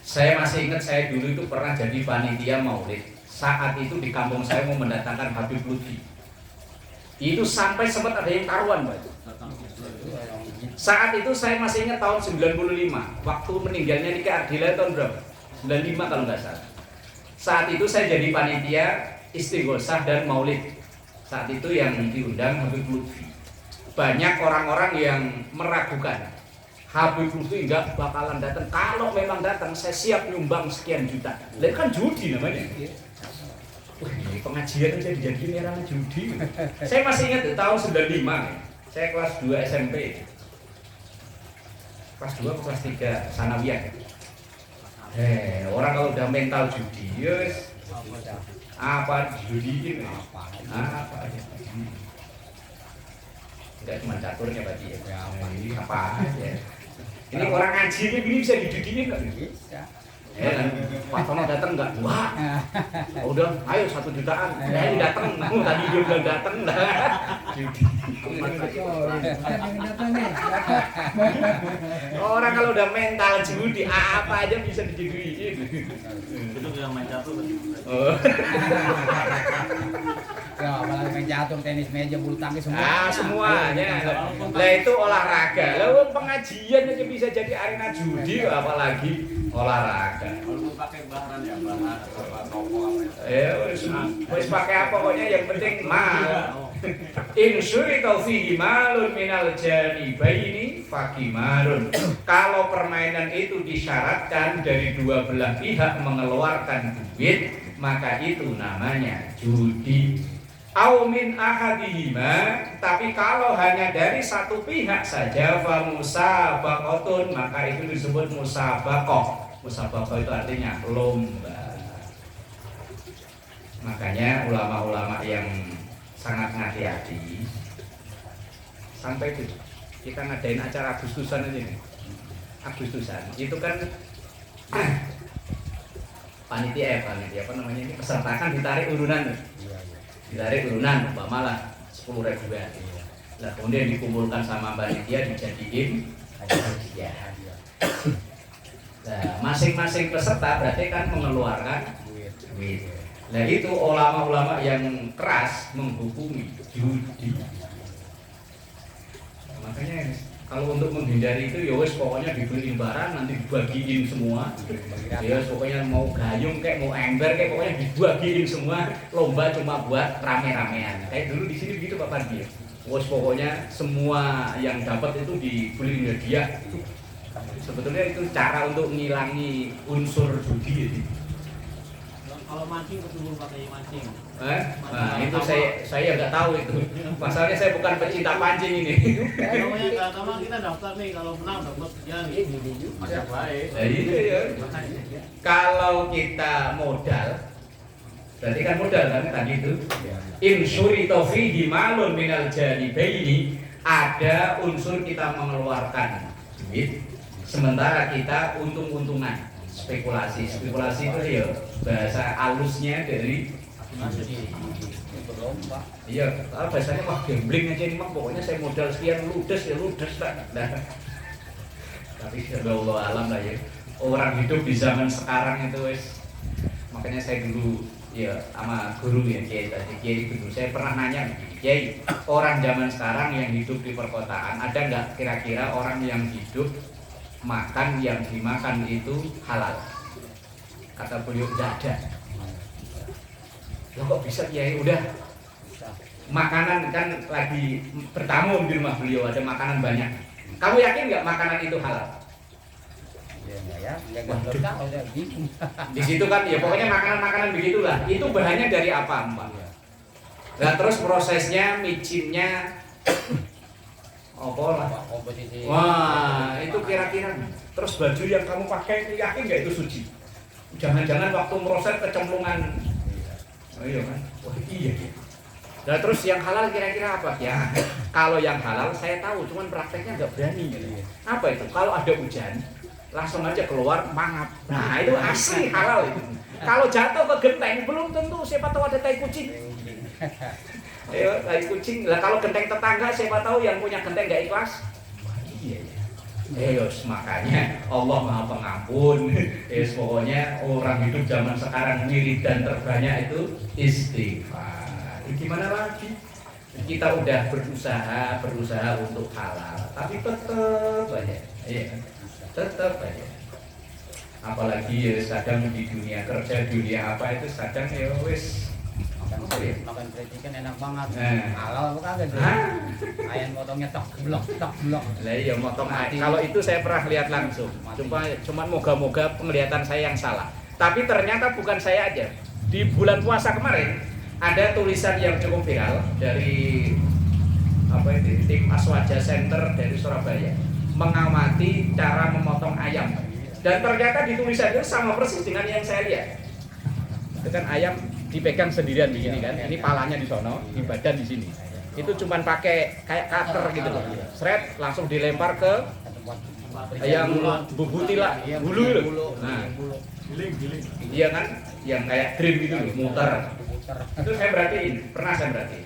saya masih ingat saya dulu itu pernah jadi panitia maulid. Saat itu di kampung saya mau mendatangkan Habib Lutfi. Itu sampai sempat ada yang taruhan, Pak. Saat itu saya masih ingat tahun 95, waktu meninggalnya Niki Ardila tahun berapa? 95 kalau nggak salah. Saat itu saya jadi panitia istighosah dan maulid. Saat itu yang diundang Habib Lutfi. Banyak orang-orang yang meragukan Habib Lutfi nggak bakalan datang. Kalau memang datang, saya siap nyumbang sekian juta. Lihat kan judi namanya. Wah, ini pengajian aja dijadiin era judi. Saya masih ingat tahun 95. Saya kelas 2 SMP. Kelas 2 kelas 3 sanawiyah. Orang kalau udah mental judi, yes. Apa judiin? Apa aja. Enggak cuma caturnya Pak Ji ya. Ini apa aja. Ini orang ngaji ini bisa dijudiin nggak? Bisa. Pak Tono datang nggak? Wah, udah, ayo 1 jutaan. Ini datang, tadi dia udah datang lah. Orang kalau udah mental judi apa aja bisa dijudiin. Itu yang main catur. Ya, apalagi main catur, tenis meja, bulu tangkis semua. Semuanya. Lah itu olahraga. Lah pengajian aja bisa jadi arena judi, apalagi olahraga. Kalau pakai bahan ya, bahan rokok apa ya. Wis pakai apa pokoknya yang penting mal. Insuri taufihi malun minal janibaini fakimarun. Kalau permainan itu disyaratkan dari dua belah pihak mengeluarkan duit, maka itu namanya judi. Au min ahadihima, tapi kalau hanya dari satu pihak saja fa musabaqatun, maka itu disebut musabaqah. Musabaqah itu artinya lomba. Makanya ulama-ulama yang sangat hati-hati sampai itu kita ngadain acara Agustusan aja nih. Agustusan itu kan panitia apa namanya ini, peserta kan ditarik urunan nih. Ditarik urunan, malah 10.000 ya. Nah, kemudian dikumpulkan sama panitia dijadiin hadiah. Nah, masing-masing peserta berarti kan mengeluarkan duit. Nah, itu ulama-ulama yang keras menghukumi judi. Makanya kalau untuk menghindari itu ya wes pokoknya dibeliin barang nanti dibagiin semua. Ya wes pokoknya mau gayung kayak mau ember kayak pokoknya dibagiin semua. Lomba cuma buat rame-ramean. Kayak dulu di sini begitu Pak Pandi. Wes pokoknya semua yang dapat itu dibeliin hadiah. Sebetulnya itu cara untuk ngilangi unsur judi itu. Kalau mancing ketemu pakai mancing. Nah itu saya nggak tahu itu. Masalahnya saya bukan pecinta pancing ini. Pokoknya kalau kita daftar nih, kalau menang dapat sekian. Macam baik. Iya ya. Kalau kita modal, berarti kan modal kan tadi itu. Insuri tofihi malun minal janibaini, ada unsur kita mengeluarkan duit, sementara kita untung-untungan. Spekulasi itu ya bahasa halusnya dari berlomba. iya, bahasanya mah gambling aja ini mah pokoknya saya modal sekian ludes tak. Nah, tapi Allah alam lah ya. Orang hidup di zaman sekarang itu wes, makanya saya dulu ya sama guru ya Kiai dulu saya pernah nanya Kiai, orang zaman sekarang yang hidup di perkotaan ada nggak kira-kira orang yang hidup makan yang dimakan itu halal? Kata beliau tidak ada. Loh kok bisa ya? Udah makanan kan lagi bertamu di rumah beliau ada makanan banyak. Kamu yakin nggak makanan itu halal? Ya, nggak tahu udah bingung. Di situ kan ya pokoknya makanan-makanan begitulah. Itu bahannya dari apa, Mbak? Nah terus prosesnya, micinnya apa lah? Komposisi. Wah, itu kira-kira. Terus baju yang kamu pakai itu yakin nggak itu suci? Jangan-jangan waktu merosot kecemplungan. Oh iya kan? Wah iya. Nah terus yang halal kira-kira apa ya? Kalau yang halal saya tahu, cuman prakteknya nggak berani. Apa itu? Kalau ada hujan, langsung aja keluar mangap. Nah itu asli halal itu. Kalau jatuh ke genteng belum tentu, siapa tahu ada tai kucing. Ayo, tai kucing. Lah kalau genteng tetangga siapa tahu yang punya genteng nggak ikhlas? Iya. Makanya Allah Maha Pengampun. Pokoknya orang hidup zaman sekarang wirid dan terbanyak itu istighfar. Gimana lagi? Kita udah berusaha untuk halal, tapi tetap aja. Iya. Tetap aja. Apalagi ya kadang di dunia kerja, dunia apa itu kadang ya wis makan kritikan enak banget. Halal apa kagak tuh? Ayam potongnya tok blok. Lah iya motong ayam. Kalau itu saya pernah lihat langsung. Cuman moga-moga penglihatan saya yang salah. Tapi ternyata bukan saya aja. Di bulan puasa kemarin ada tulisan yang cukup viral dari tim Aswaja Center dari Surabaya mengamati cara memotong ayam. Dan ternyata di tulisan itu sama persis dengan yang saya lihat. Itu kan ayam dipegang sendirian di sini kan, ini palanya di sono, di badan di sini. Itu cuman pakai kayak cutter gitu loh. Seret langsung dilempar ke yang bubutilah, bulu gitu. Nah, giling. Iya kan, yang kayak drill gitu loh, muter. Itu saya pernah saya perhatiin.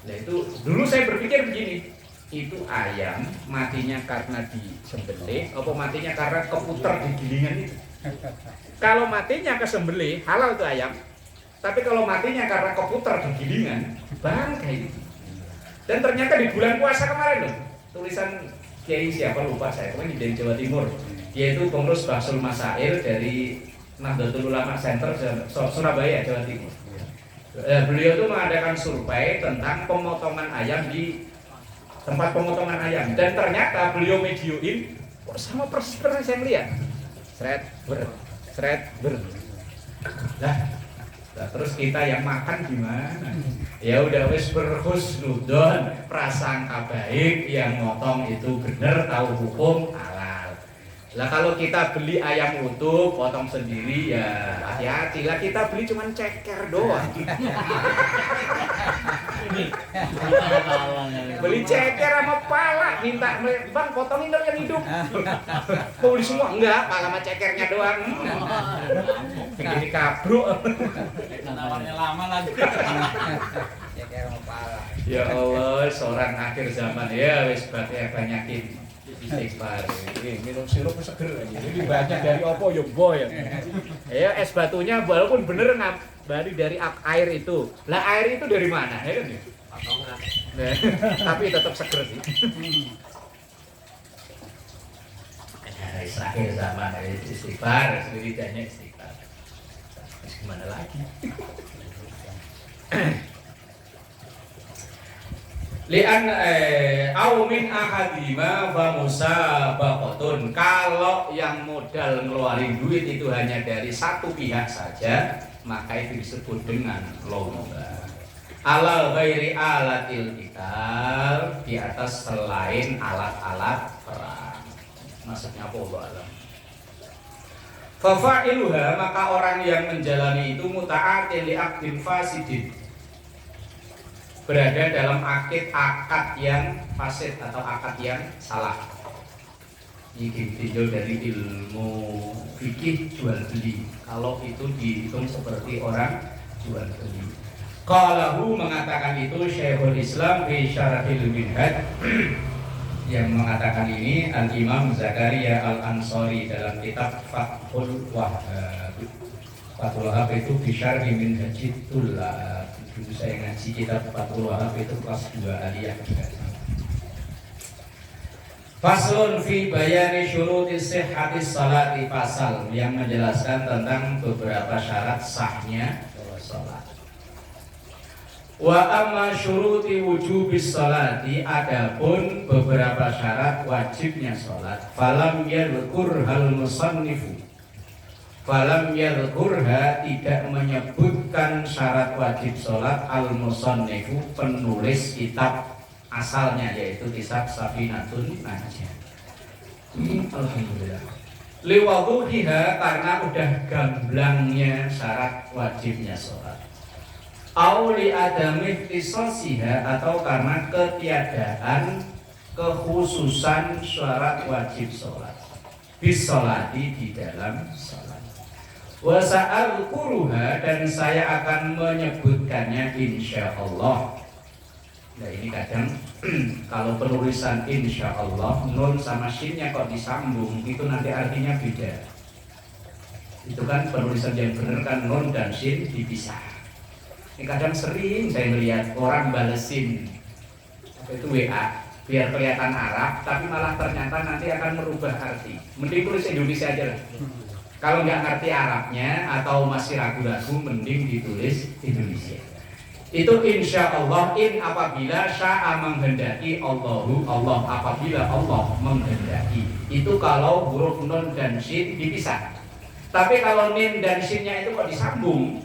Nah itu dulu saya berpikir begini, itu ayam matinya karena disembelih, apa matinya karena keputer di gilingan itu? Kalau matinya kesembelih, halal itu ayam. Tapi kalau matinya karena keputar di gilingan, bangkai. Dan ternyata di bulan puasa kemarin loh, tulisan Kiai siapa lupa saya, pokoknya dari Jawa Timur. Dia itu pengurus Bahsul Masail dari Nahdlatul Ulama Center Surabaya, Jawa Timur. Beliau itu mengadakan survei tentang pemotongan ayam di tempat pemotongan ayam. Dan ternyata beliau videoin, sama persis saya melihat. Seret ber. Nah, terus kita yang makan gimana? Ya udah wis berhusnudon, prasangka baik, yang motong itu bener, tahu hukum halal. Lah kalau kita beli ayam utuh, potong sendiri ya hati-hati lah, kita beli cuman ceker doang. Beli ceker sama pala, minta bang potongin dong yang hidup. Beli semua enggak, pala sama cekernya doang. Begini kabruk. Nawarnya lama lagi. Ceker sama pala. Ya Allah, seorang akhir zaman ya wis banyakin istighfar. Ini minum sirup seger aja. Ini banyak dari opo ya boy. Ya es batunya walaupun bener dari air itu. Lah air itu dari mana? Ya kan? Nah, tapi tetap seger sih. akhir zaman istighfar, setidaknya istighfar. Terus gimana lagi? Lian au min ahadima fa musabaqatun. Kalau yang modal ngeluarin duit itu hanya dari satu pihak saja, maka itu disebut dengan lomba. Ala ghairi alatil qital, di atas selain alat-alat perang. Maksudnya apa Allah? Fa fa'iluha, maka orang yang menjalani itu muta'atil li aqdin fasidin, berada dalam akad yang fasid atau akad yang salah. Ini ditinjau dari ilmu fikih jual beli. Kalau itu dihitung seperti orang jual beli. Qalahu, mengatakan itu Syekhul Islam fi Syarahil Minhaj yang mengatakan ini Al-Imam Zakaria Al-Ansari dalam kitab Fathul Wahhab. Fathul Wahhab itu fi Syarhi Minhajit Tullab. Dulu saya ngaji kitab Fathul Wahhab itu kelas 2 aliyah. Faslun fi bayani syurutis sihhatis salati, pasal yang menjelaskan tentang beberapa syarat sahnya salat. Wa amma syuruti wujubis salati, adapun beberapa syarat wajibnya salat, falam yadhkur hal musannifu, falam yadhkurha, tidak menyebutkan syarat wajib salat al musannifu, penulis kitab asalnya, yaitu kitab Safinatun Najah. Alhamdulillah. Liwadhuhiha, karena udah gamblangnya syarat wajibnya salat. Au li adami ikhtisasiha, atau karena ketiadaan kekhususan syarat wajib salat bis salati, di dalam salat. Wa sa'alquruha, dan saya akan menyebutkannya insyaallah. Nah ini kadang kalau penulisan insyaallah nun sama shinnya kok disambung, itu nanti artinya beda. Itu kan penulisan yang benar kan nun dan shin dipisah. Ini kadang sering saya melihat orang balesin itu WA biar kelihatan Arab, tapi malah ternyata nanti akan merubah arti. Mending tulis Indonesia aja lah. Kalau nggak ngerti Arabnya atau masih ragu-ragu, mending ditulis Indonesia. Itu insya Allah, in apabila sya'a menghendaki, Allahu Allah apabila Allah menghendaki. Itu kalau huruf nun dan shin dipisah. Tapi kalau nin dan shinnya itu kok disambung,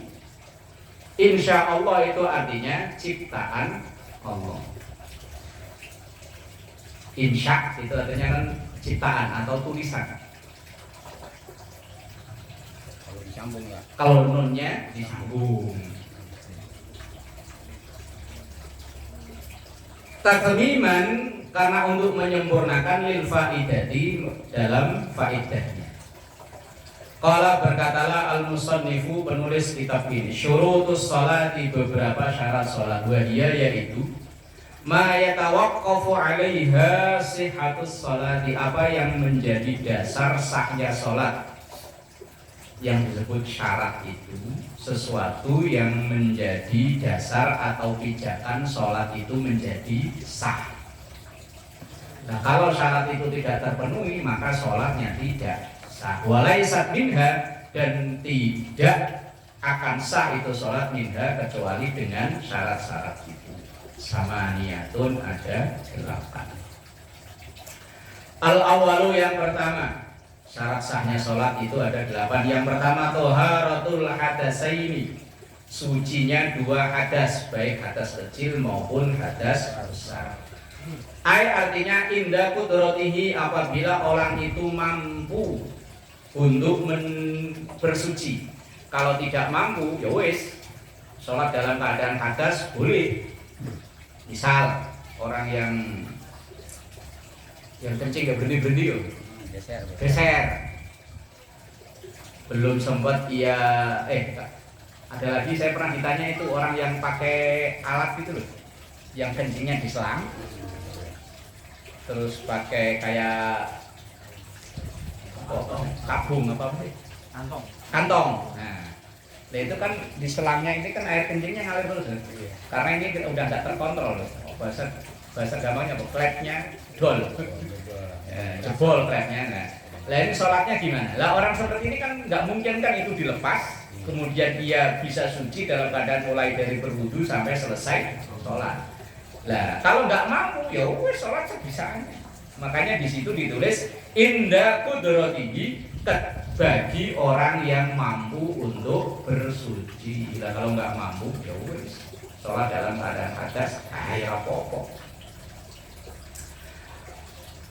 insya Allah itu artinya ciptaan Allah. Insya itu artinya kan ciptaan atau tulisan. Kalau disambung ya. Kalau nunnya disambung. Takmiman, karena untuk menyempurnakan lil faidati, dalam faidahnya. Qala, berkatalah al-musannifu, penulis kitab ini, syurutus salati, beberapa syarat salat, wahia, yaitu ma yatawaqqafu 'alaiha sihhatus salati, apa yang menjadi dasar sahnya salat. Yang disebut syarat itu sesuatu yang menjadi dasar atau pijakan salat itu menjadi sah. Nah, kalau syarat itu tidak terpenuhi, maka salatnya tidak sah. Walaisat minha, dan tidak akan sah itu salat minha kecuali dengan syarat-syarat itu. Samaniyatun, ada 8. Al-awalu, yang pertama, syarat sahnya sholat itu ada 8. Yang pertama, toharatul hadasaini, sucinya 2 hadas, baik hadas kecil maupun hadas besar. Artinya indah kudratihi, apabila orang itu mampu untuk bersuci. Kalau tidak mampu, ya wis, sholat dalam keadaan hadas boleh. Misal orang yang kencing gak berhenti-berhenti, geser, belum sempat ia ada lagi saya pernah ditanya itu orang yang pakai alat gitu loh, yang kencingnya diselang, terus pakai kayak tabung apa sih, kantong. Nah itu kan di selangnya ini kan air kencingnya ngalir terus, karena ini udah nggak terkontrol. Bahasa gampangnya apa? Klepnya dol, jebol klepnya. Nah, Lah ini sholatnya gimana? Lah orang seperti ini kan nggak mungkin kan itu dilepas, kemudian dia bisa suci dalam keadaan mulai dari berwudu sampai selesai sholat. Lah kalau nggak mampu ya wes sholat sebisanya. Makanya di situ ditulis inda qudratihi bagi orang yang mampu untuk bersuci. Lah kalau nggak mampu ya wes sholat dalam keadaan hadas kayak apa-apa.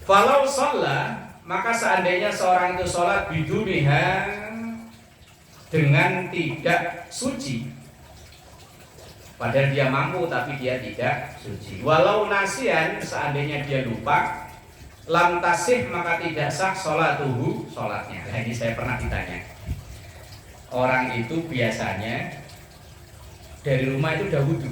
Falau sholat, maka seandainya seorang itu sholat biduniha dengan tidak suci, padahal dia mampu tapi dia tidak suci. Walau nasian, seandainya dia lupa, lam tasih maka tidak sah sholatuhu, sholatnya. Nah, ini saya pernah ditanya. Orang itu biasanya dari rumah itu udah wudhu.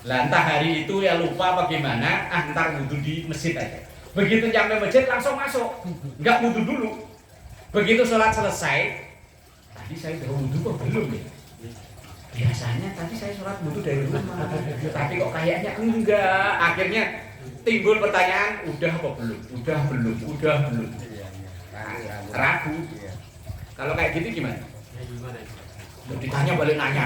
Lah entah hari itu ya lupa bagaimana, antar wudhu di masjid aja. Begitu sampai masjid langsung masuk, nggak wudhu dulu. Begitu sholat selesai, tadi saya udah wudhu kok belum ya? Biasanya tadi saya sholat wudhu dari rumah, tapi kok kayaknya enggak. Akhirnya timbul pertanyaan, udah apa belum? Udah belum? Udah belum? Ragu. Kalau kayak gitu gimana? Ditanya balik nanya.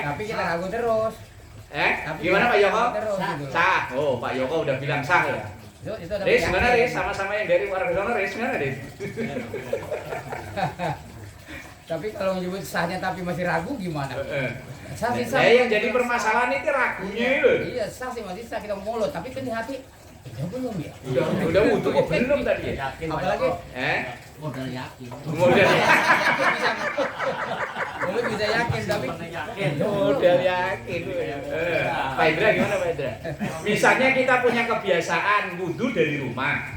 Tapi kita ragu terus. Gimana Pak Yoko? Terus, gitu. Sah. Oh, Pak Yoko udah bilang sah ya. Itu Riz, gimana Riz? Sama-sama yang dari warga sana, Riz, gimana Riz? Tapi kalau menyebut sahnya tapi masih ragu gimana? Sah sih sah. Yang jadi permasalahan itu ragunya loh. Iya, sah sih masih sah kita mulut, tapi kan di hati udah belum ya? Udah wudhu kok belum tadi ya? Apalagi Modal yakin. Modal mulut bisa yakin tapi modal yakin. Pak Indra gimana Pak Indra? Misalnya kita punya kebiasaan wudhu dari rumah.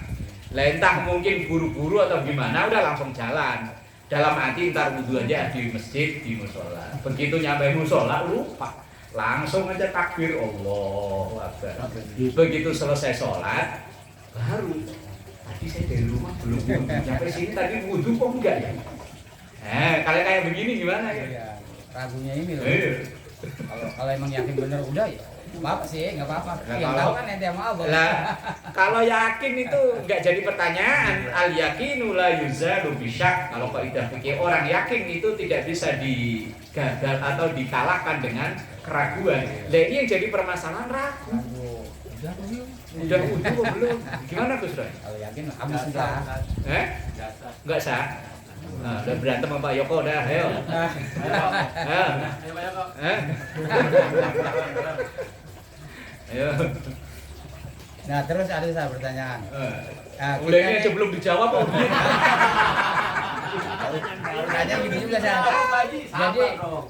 Lah entah mungkin buru-buru atau gimana udah langsung jalan. Dalam hati ntar wudhu aja di masjid, di musola. Begitu nyampe musola lupa. Langsung aja takbir Allahu Akbar. Begitu selesai sholat baru tadi saya dari rumah belum wudhu. Sampai sini tadi wudhu kok enggak ya? Kalau kayak begini gimana ya? ya, ragunya ini loh. Iya. Kalau emang yakin bener udah ya. Apa sih, nggak apa-apa. Nah, Yang kalau- tahu kan ente sama abang. Lah, kalau yakin itu nggak jadi pertanyaan. Al yakinu la yuzalu bisyak. Kalau kaidah fikih orang yakin itu tidak bisa digagal atau dikalahkan dengan keraguan. Lah ini yang jadi permasalahan ragu. Udah wudhu kok belum? Gimana Gus Roy? Kalau yakin habis sudah. Nggak sah? Nah, udah berantem sama Pak Yoko dah, ayo. Ayo. Ayo. Nah terus ada satu pertanyaan. Nah, Udah ini aja belum dijawab kok. Pertanyaan gini juga saya. Jadi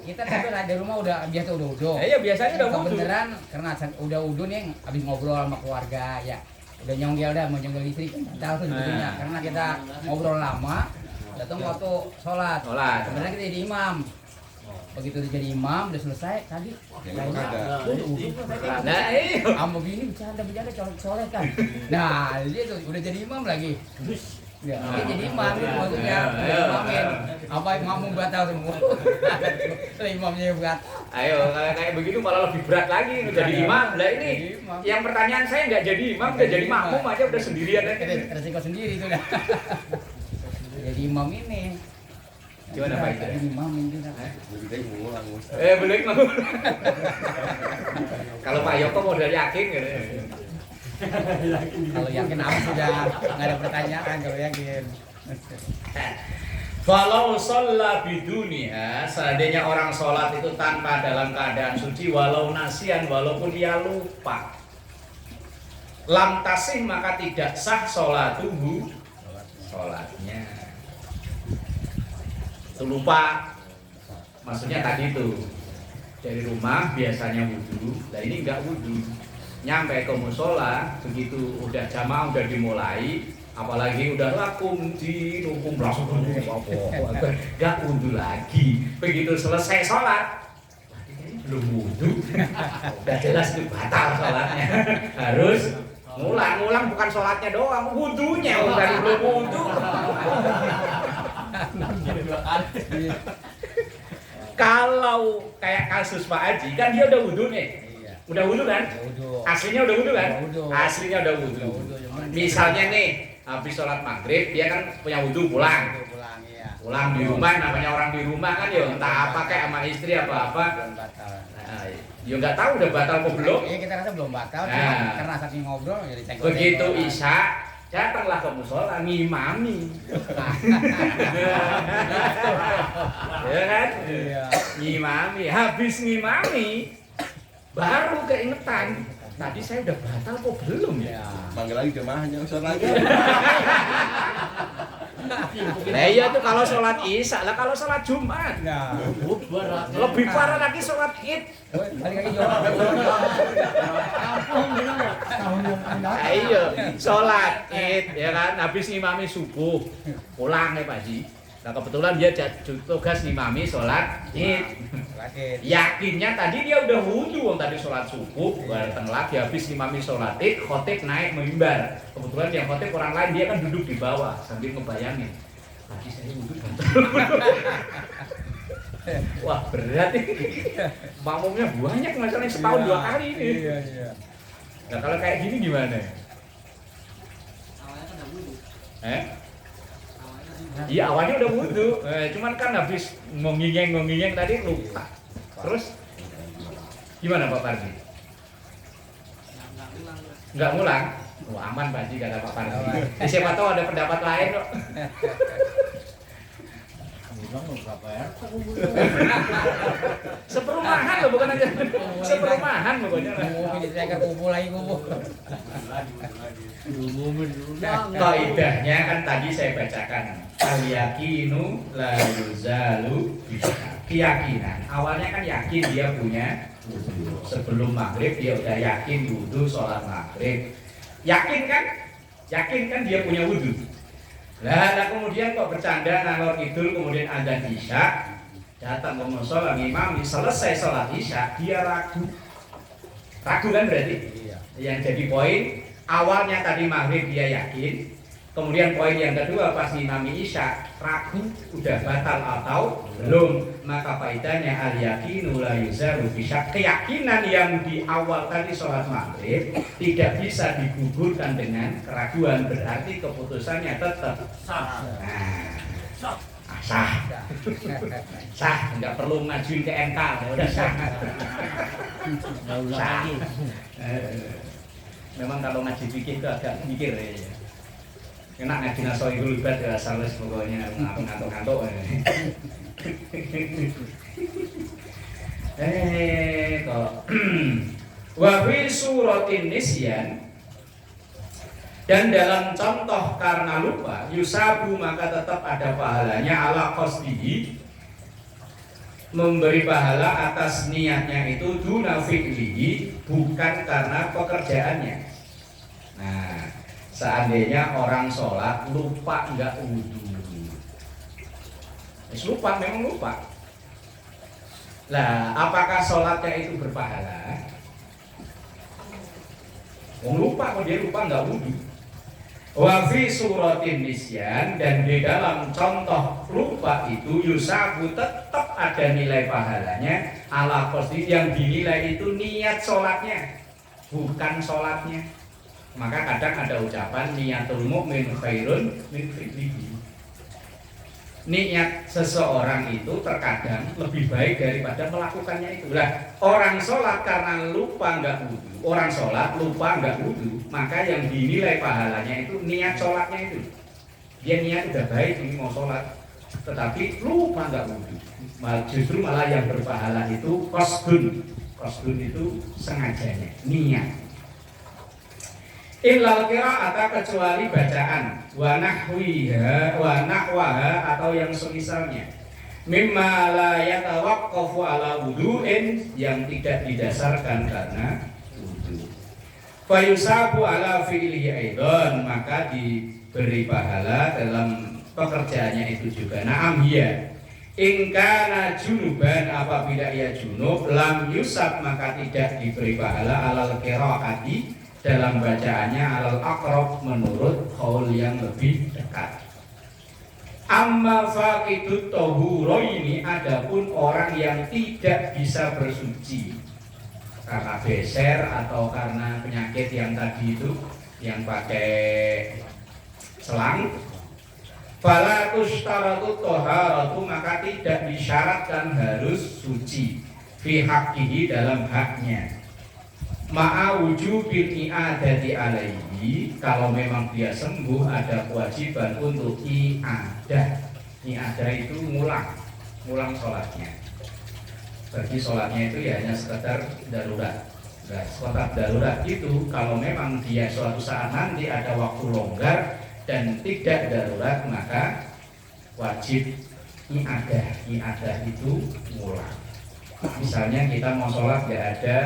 kita sampai di rumah udah biasa udah udah. Iya biasanya udah wudhu. Kebenaran karena udah udah nih habis ngobrol sama keluarga ya. Udah nyonggel dah mau nyonggel istri kan tahu tuh sebetulnya karena kita ngobrol lama datang waktu sholat. Sebenarnya kita jadi imam. Begitu dia jadi imam udah selesai tadi Nah, iya. sama bini bercanda colek kan. Nah dia tuh udah jadi imam lagi. Ya, dia jadi imam itu maksudnya udah imamin. Apa imammu batal semua? Imamnya batal. Ayo, kalau kayak begitu malah lebih berat lagi menjadi imam. Lah ini yang pertanyaan saya nggak jadi imam, nggak jadi makmum aja udah sendirian aja. Resiko sendiri itu dah. Jadi imam ini. Gimana Pak Indra? Jadi imam ini dah. Boleh mau. Kalau Pak Yoko modal yakin gitu. Kalau yakin apa sudah nggak ada pertanyaan kalau yakin. Walau sholat biduniha, seandainya orang sholat itu tanpa dalam keadaan suci, walau nasian, walaupun dia lupa, lam tasih maka tidak sah sholatuhu, sholatnya. Itu lupa, maksudnya tadi itu dari rumah biasanya wudhu, nah ini enggak wudhu, nyampe ke musola, begitu udah jamaah udah dimulai. Apalagi udah lakum di nukum langsung nggak wudhu lagi. Begitu selesai sholat, belum wudhu, udah jelas itu batal sholatnya. Harus ngulang bukan sholatnya doang, wudhunya udah belum wudhu. Kalau kayak kasus Pak Haji kan dia udah wudhu nih. Udah wudu kan? Wudu. Aslinya udah wudu kan? Udah wudu. Aslinya udah wudu. Misalnya nih, habis sholat maghrib dia kan punya wudu pulang. Pulang ya. Pulang di rumah, namanya orang di rumah kan ya entah apa kayak sama istri apa-apa. Belum batal. Nah, ya nggak tahu udah batal apa belum. Iya kita rasa belum batal, Nah. cuma karena saking ngobrol jadi tenggol. Begitu isya, datanglah ke musola ngimami. Ya kan? Iya. Ngimami, habis ngimami baru keingetan. Tadi saya udah batal kok belum ya? Iya. Manggil lagi jemaahnya usah lagi. Nah iya tuh kalau sholat isya, lah kalau sholat Jumat Nah. lebih parah lagi sholat Id. Balik lagi jawab. Nah, iya, sholat Id ya kan, habis ngimami subuh pulang ya Pak Ji. Nah kebetulan dia tugas ngimami sholat Id. Yakinnya tadi dia udah wudu, tadi sholat subuh, datang lagi habis ngimami sholat Id, khotib naik mimbar. Kebetulan yang khotib orang lain, dia kan duduk di bawah sambil ngebayangin. Tadi saya wudu wah berat nih. Makmumnya banyak masalahnya setahun 2 kali ini. Iya, iya. Nah kalau kayak gini gimana? Awalnya kan udah wudu. Iya awalnya udah wudu, cuman kan habis ngongingeng tadi lupa. Terus gimana Pak Pardi? Nggak ngulang? Oh, aman Pak Ji kata Pak Pardi. Siapa tahu ada pendapat lain kok. Seperumahan loh bukan aja. Seperumahan pokoknya. Ini saya ke kumpul lagi kumpul. Kaidahnya kan tadi saya bacakan. Al-yakinu la yuzalu bisyakk. Keyakinan. Awalnya kan yakin dia punya wudu. Sebelum maghrib dia udah yakin wudu sholat maghrib. Yakin kan? Yakin kan dia punya wudu. Lah kemudian kok bercanda ngalor idul kemudian adzan isya. Datang ke musola ngimami selesai sholat isya dia ragu. Ragu kan berarti? Iya. Yang jadi poin awalnya tadi maghrib dia yakin. Kemudian poin yang kedua pas ngimami isya ragu udah batal atau belum, maka faedahnya al yakinu la yuzalu bisyakk. Keyakinan yang di awal tadi sholat maghrib tidak bisa digugurkan dengan keraguan, berarti keputusannya tetap Sah. sah. Sah, nggak perlu ngajuin ke MK, udah sah. Sah. Memang kalau ngaji fikih itu agak mikir ya. Enak ngaji nasoihul ibad ya sales pokoknya ngantuk-ngantuk. Kok wa fi suratin nisyan, dan dalam contoh karena lupa yusabu maka tetap ada pahalanya ala qasdihi, memberi pahala atas niatnya itu duna fi'lihi, bukan karena pekerjaannya. Nah seandainya orang sholat lupa nggak wudu, lupa memang lupa. Lah apakah sholatnya itu berpahala? Lupa kok dia lupa nggak wudu. Wa fi suratin nisyan, dan di dalam contoh lupa itu yusabu tetap ada nilai pahalanya ala qasdi, yang dinilai itu niat sholatnya bukan sholatnya. Maka kadang ada ucapan niatul mu'min khairun min fi'lihi. Niat seseorang itu terkadang lebih baik daripada melakukannya itu. Lah orang sholat karena lupa nggak wudu, orang sholat lupa nggak wudu, maka yang dinilai pahalanya itu niat sholatnya itu. Dia niat udah baik ini mau sholat, tetapi lupa nggak wudu. Justru malah yang berpahala itu qasdun. Qasdun itu sengajanya, niat. Illal qira'ata, kecuali bacaan, wa nahwiha wa nahwaha, atau yang semisalnya, mimma la yatawaqqafu ala wudu'in, yang tidak didasarkan karena wudu. Fa yusabu ala fi'lihi aidan, maka diberi pahala dalam pekerjaannya itu juga. Na'am hiya in kana junuban, apabila ia junub, lam yusab, maka tidak diberi pahala alal qira'ati, dalam bacaannya alal aqrab, menurut qaul yang lebih dekat. Amma faqidut tahuro, ini adapun orang yang tidak bisa bersuci. karena beser atau karena penyakit yang tadi itu yang pakai selang, fala tustaratu thaharatu, maka tidak disyaratkan harus suci fi haqqihi, dalam haknya, ma'a wujubil i'adati alaihi, kalau memang dia sembuh ada kewajiban untuk i'adah. I'adah itu ngulang sholatnya. Bagi sholatnya itu ya hanya sekedar darurat. Nah, sholat darurat itu kalau memang dia suatu saat nanti ada waktu longgar dan tidak darurat, maka wajib i'adah. I'adah itu ngulang. Misalnya kita mau sholat nggak ada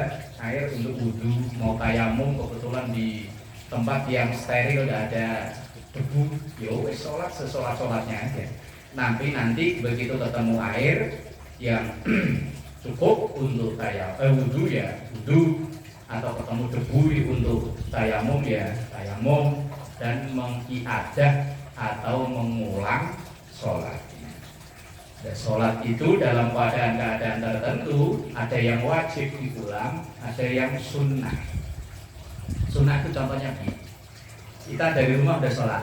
air untuk wudhu, mau tayamum kebetulan di tempat yang steril nggak ada debu, ya wes sholat sesolat-sholatnya aja. Nanti begitu ketemu air yang cukup untuk wudhu ya wudhu, atau ketemu debu untuk tayamum ya tayamum, dan mengiadah atau mengulang sholatnya. Dan sholat itu dalam keadaan tertentu ada yang wajib diulang, ada yang sunnah. Sunnah itu contohnya kita dari rumah udah sholat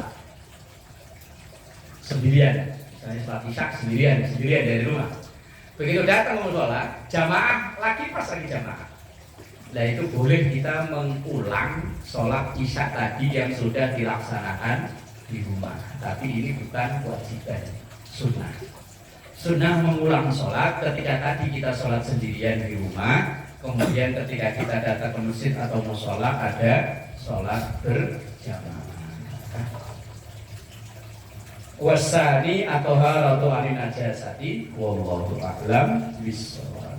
sendirian, misalnya sholat isya sendirian dari rumah. Begitu datang mau sholat jamaah lagi, pas lagi jamaah, nah itu boleh kita mengulang sholat isya tadi yang sudah dilaksanakan di rumah. Tapi ini bukan kewajiban, sunnah. Sunnah mengulang sholat ketika tadi kita sholat sendirian di rumah, kemudian ketika kita datang ke masjid atau mushola ada sholat berjamaah. Wasani atau haratu anin najasati, wallahu a'lam bishawab.